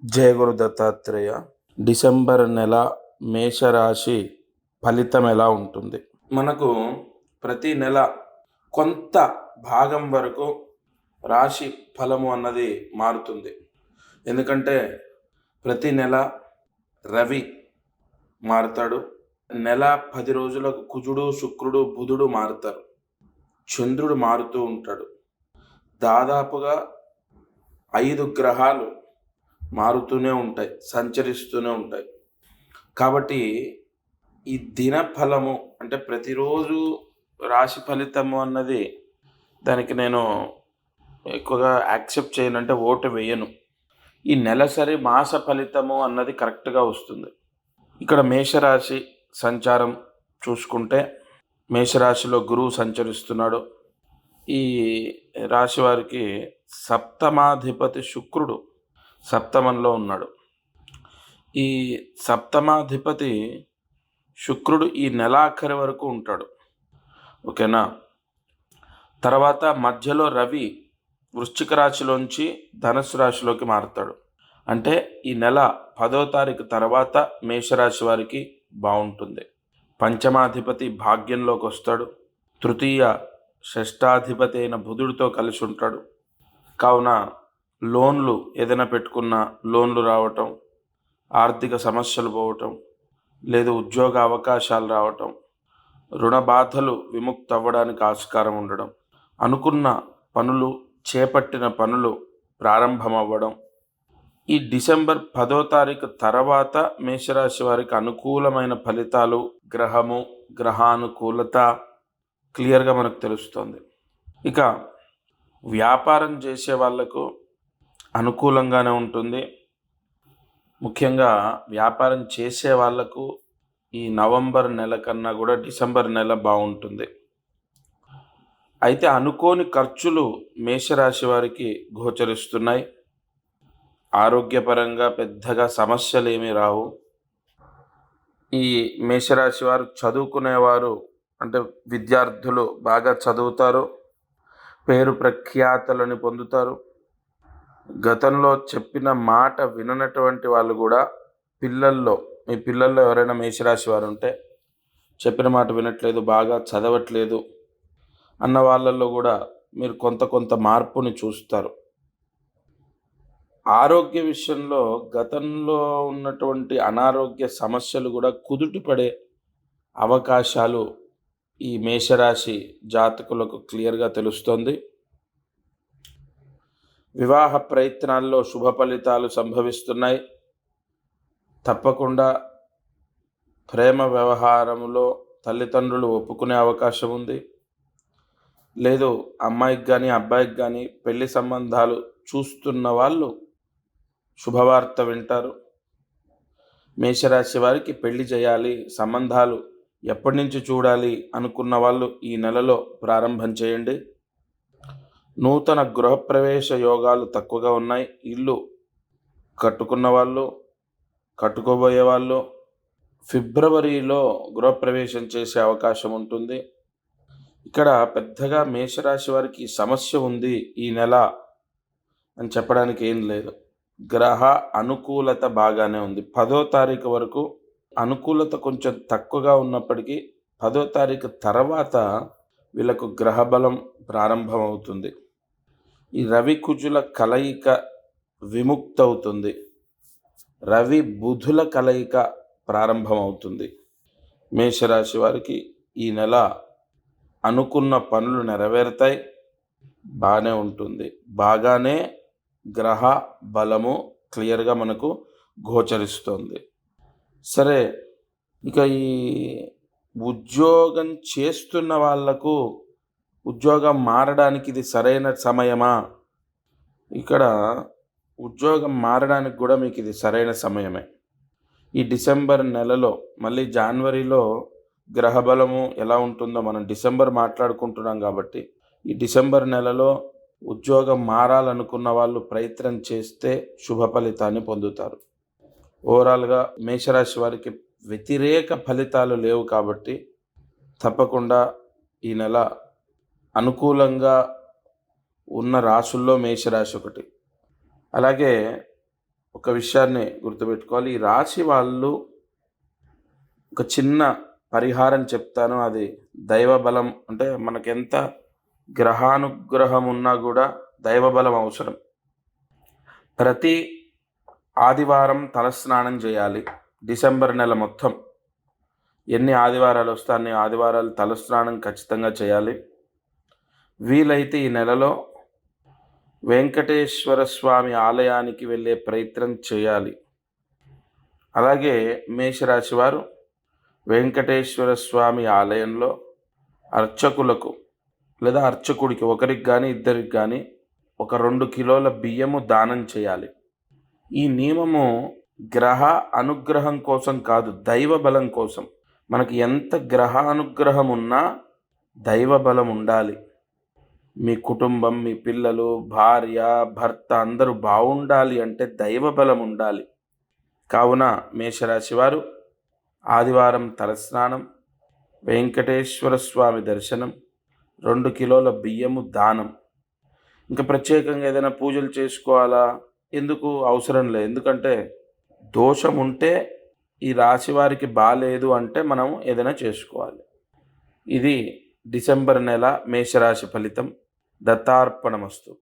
జయ గురు Dattatreya. December నెల మేషరాశి ఫలితం ఎలా ఉంటుంది? మనకు ప్రతి నెల కొంత భాగం వరకు రాశి ఫలము అన్నది మారుతుంది. ఎందుకంటే ప్రతి నెల రవి మారుతాడు. నెల 10 రోజులకు కుజుడు, శుక్రుడు, బుధుడు మారుతారు. చంద్రుడు మారుతూ ఉంటాడు. దాదాపుగా 5 గ్రహాలు మారుతూనే ఉంటాయి, సంచరిస్తూనే ఉంటాయి. కాబట్టి ఈ దిన ఫలము అంటే ప్రతిరోజు రాశి ఫలితము అన్నది దానికి నేను ఎక్కువగా యాక్సెప్ట్ చేయను, అంటే ఓటు వేయను. ఈ నెలసరి మాస ఫలితము అన్నది కరెక్ట్గా వస్తుంది. ఇక్కడ మేషరాశి సంచారం చూసుకుంటే మేషరాశిలో గురువు సంచరిస్తున్నాడు. ఈ రాశి వారికి సప్తమాధిపతి శుక్రుడు సప్తమంలో ఉన్నాడు. ఈ సప్తమాధిపతి శుక్రుడు ఈ నెలాఖరి వరకు ఉంటాడు. ఓకేనా? తర్వాత మధ్యలో రవి వృశ్చిక రాశిలోంచి ధనుసు రాశిలోకి మారుతాడు. అంటే ఈ నెల 10వ తారీఖు తర్వాత మేషరాశి వారికి బాగుంటుంది. పంచమాధిపతి భాగ్యంలోకి వస్తాడు. తృతీయ షష్టాధిపతి అయిన బుధుడితో కలిసి ఉంటాడు. కావున లోన్లు ఏదైనా పెట్టుకున్న లోన్లు రావటం, ఆర్థిక సమస్యలు పోవటం, లేదు ఉద్యోగ అవకాశాలు రావటం, రుణ బాధలు విముక్తి అవ్వడానికి ఆస్కారం ఉండడం, అనుకున్న పనులు, చేపట్టిన పనులు ప్రారంభమవ్వడం. ఈ డిసెంబర్ 10వ తారీఖు తర్వాత మేషరాశి వారికి అనుకూలమైన ఫలితాలు, గ్రహానుకూలత క్లియర్గా మనకు తెలుస్తుంది. ఇక వ్యాపారం చేసే వాళ్లకు అనుకూలంగానే ఉంటుంది. ముఖ్యంగా వ్యాపారం చేసే వాళ్లకు ఈ నవంబర్ నెల కన్నా కూడా డిసెంబర్ నెల బాగుంటుంది. అయితే అనుకోని ఖర్చులు మేషరాశి వారికి గోచరిస్తున్నాయి. ఆరోగ్యపరంగా పెద్దగా సమస్యలు ఏమీ రావు. ఈ మేషరాశి వారు చదువుకునేవారు, అంటే విద్యార్థులు బాగా చదువుతారు, పేరు ప్రఖ్యాతలను పొందుతారు. గతంలో చెప్పిన మాట విననటువంటి వాళ్ళు కూడా మీ పిల్లల్లో ఎవరైనా మేషరాశి వారు ఉంటే చెప్పిన మాట వినట్లేదు, బాగా చదవట్లేదు అన్న వాళ్ళల్లో కూడా మీరు కొంత మార్పుని చూస్తారు. ఆరోగ్య విషయంలో గతంలో ఉన్నటువంటి అనారోగ్య సమస్యలు కూడా కుదుటపడే అవకాశాలు ఈ మేషరాశి జాతకులకు క్లియర్గా తెలుస్తోంది. వివాహ ప్రయత్నాల్లో శుభ ఫలితాలు సంభవిస్తున్నాయి. తప్పకుండా ప్రేమ వ్యవహారంలో తల్లిదండ్రులు ఒప్పుకునే అవకాశం ఉంది. లేదు అమ్మాయికి కానీ అబ్బాయికి కానీ పెళ్లి సంబంధాలు చూస్తున్న వాళ్ళు శుభవార్త వింటారు. మేషరాశి వారికి పెళ్లి చేయాలి, సంబంధాలు ఎప్పటి నుంచి చూడాలి అనుకున్న వాళ్ళు ఈ నెలలో ప్రారంభం చేయండి. నూతన గృహప్రవేశ యోగాలు తక్కువగా ఉన్నాయి. ఇల్లు కట్టుకున్న వాళ్ళు, కట్టుకోబోయే వాళ్ళు ఫిబ్రవరిలో గృహప్రవేశం చేసే అవకాశం ఉంటుంది. ఇక్కడ పెద్దగా మేషరాశి వారికి సమస్య ఉంది ఈ నెల అని చెప్పడానికి ఏం లేదు. గ్రహ అనుకూలత బాగానే ఉంది. 10వ తారీఖు వరకు అనుకూలత కొంచెం తక్కువగా ఉన్నప్పటికీ 10వ తారీఖు తర్వాత వీళ్ళకు గ్రహబలం ప్రారంభమవుతుంది. ఈ రవి కుజుల కలయిక విముక్తవుతుంది. రవి బుధుల కలయిక ప్రారంభమవుతుంది. మేషరాశి వారికి ఈ నెల అనుకున్న పనులు నెరవేరుతాయి. బాగానే ఉంటుంది. బాగానే గ్రహ బలము క్లియర్గా మనకు గోచరిస్తుంది. సరే, ఇక ఈ ఉద్యోగం చేస్తున్న వాళ్లకు ఉద్యోగం మారడానికి ఇది సరైన సమయమా? ఇక్కడ ఉద్యోగం మారడానికి కూడా మీకు ఇది సరైన సమయమే. ఈ డిసెంబర్ నెలలో, మళ్ళీ జనవరిలో గ్రహబలము ఎలా ఉంటుందో మనం డిసెంబర్ మాట్లాడుకుంటున్నాం కాబట్టి ఈ డిసెంబర్ నెలలో ఉద్యోగం మారాలనుకున్న వాళ్ళు ప్రయత్నం చేస్తే శుభ ఫలితాన్ని పొందుతారు. ఓవరాల్గా మేషరాశి వారికి వ్యతిరేక ఫలితాలు లేవు కాబట్టి తప్పకుండా ఈ నెల అనుకూలంగా ఉన్న రాశుల్లో మేషరాశి ఒకటి. అలాగే ఒక విషయాన్ని గుర్తుపెట్టుకోవాలి. ఈ రాశి వాళ్ళు ఒక చిన్న పరిహారం చెప్తాను. అది దైవ బలం. అంటే మనకెంత గ్రహానుగ్రహం ఉన్నా కూడా దైవ బలం అవసరం. ప్రతి ఆదివారం తలస్నానం చేయాలి. డిసెంబర్ నెల మొత్తం ఎన్ని ఆదివారాలు వస్తే అన్ని ఆదివారాలు తలస్నానం ఖచ్చితంగా చేయాలి. వీలైతే ఈ నెలలో వెంకటేశ్వర స్వామి ఆలయానికి వెళ్ళే ప్రయత్నం చేయాలి. అలాగే మేషరాశి వారు వెంకటేశ్వర స్వామి ఆలయంలో అర్చకులకు లేదా అర్చకుడికి ఒకరికి కానీ ఇద్దరికి కానీ ఒక 2 కిలోల బియ్యము దానం చేయాలి. ఈ నియమము గ్రహ అనుగ్రహం కోసం కాదు, దైవ బలం కోసం. మనకి ఎంత గ్రహ అనుగ్రహం ఉన్నా దైవ బలం ఉండాలి. మీ కుటుంబం, మీ పిల్లలు, భార్య, భర్త అందరూ బాగుండాలి అంటే దైవ బలం ఉండాలి. కావున మేషరాశి వారు ఆదివారం తలస్నానం, వెంకటేశ్వర స్వామి దర్శనం, 2 కిలోల బియ్యము దానం. ఇంకా ప్రత్యేకంగా ఏదైనా పూజలు చేసుకోవాలా? ఎందుకు అవసరం లేదు. ఎందుకంటే దోషం ఉంటే ఈ రాశి వారికి బాలేదు అంటే మనం ఏదైనా చేసుకోవాలి. ఇది డిసెంబర్ నెల మేషరాశి ఫలితం. దత్తార్పణమస్తు.